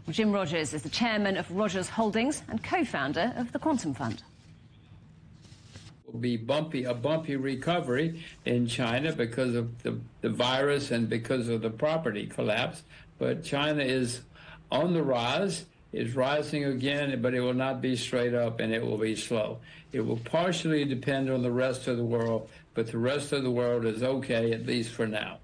Well, Jim Rogers is the chairman of Rogers Holdings and co-founder of the Quantum Fund. Will be a bumpy recovery in China because of the virus and because of the property collapse. But China is on the rise, is rising again, but it will not be straight up and it will be slow. It will partially depend on the rest of the world, but the rest of the world is okay, at least for now.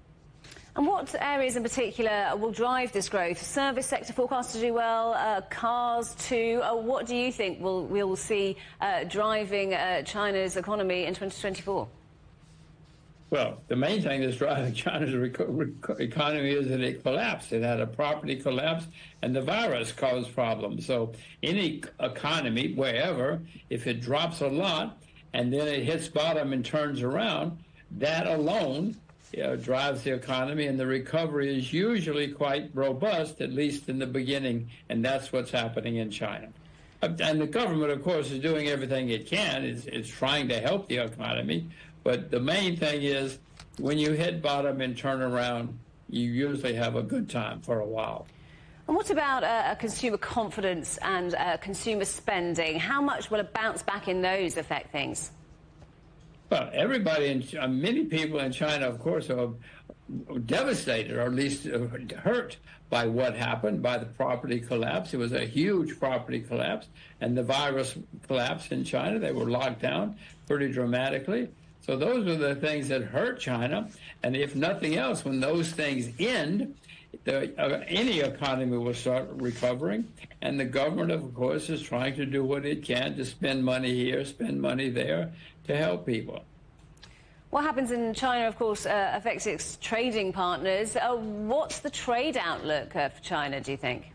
And what areas in particular will drive this growth? Service sector forecast to do well, cars too. What do you think we'll see driving China's economy in 2024? Well, the main thing that's driving China's economy is that it collapsed. It had a property collapse, and the virus caused problems. So any economy, wherever, if it drops a lot and then it hits bottom and turns around, that alone drives the economy, and the recovery is usually quite robust, at least in the beginning, and that's what's happening in China. And the government, of course, is doing everything it can. It's trying to help the economy, but the main thing is when you hit bottom and turn around, you usually have a good time for a while. And what about consumer confidence and consumer spending? How much will a bounce back in those affect things? Well, many people in China, of course, are devastated, or at least hurt by what happened, by the property collapse. It was a huge property collapse, and the virus collapsed in China. They were locked down pretty dramatically. So those are the things that hurt China. And if nothing else, when those things end, any economy will start recovering. And the government, of course, is trying to do what it can to spend money here, spend money there, to help people. What happens in China, of course, affects its trading partners. What's the trade outlook for China, do you think?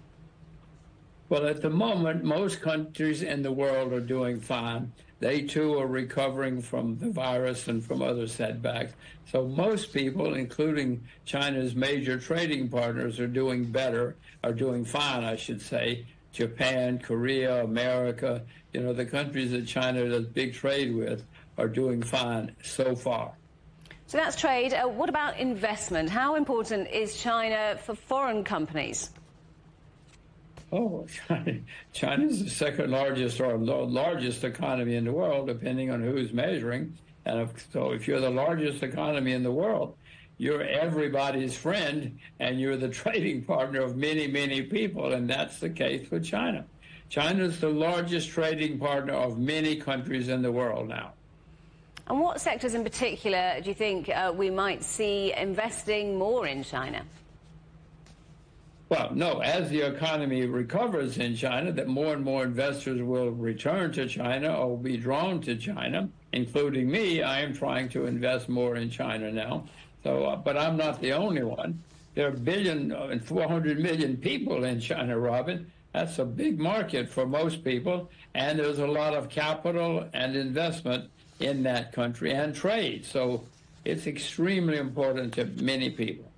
Well, at the moment, most countries in the world are doing fine. They, too, are recovering from the virus and from other setbacks. So most people, including China's major trading partners, are doing better, are doing fine, I should say. Japan, Korea, America, the countries that China does big trade with are doing fine so far. So that's trade. What about investment? How important is China for foreign companies? Oh, China's the second largest or largest economy in the world, depending on who's measuring. And so if you're the largest economy in the world, you're everybody's friend, and you're the trading partner of many, many people, and that's the case with China. China's the largest trading partner of many countries in the world now. And what sectors in particular do you think we might see investing more in China? Well, no, as the economy recovers in China, that more and more investors will return to China or will be drawn to China, including me. I am trying to invest more in China now. So, but I'm not the only one. There are 1 billion and 400 million people in China, Robin. That's a big market for most people, and there's a lot of capital and investment in that country and trade. So it's extremely important to many people.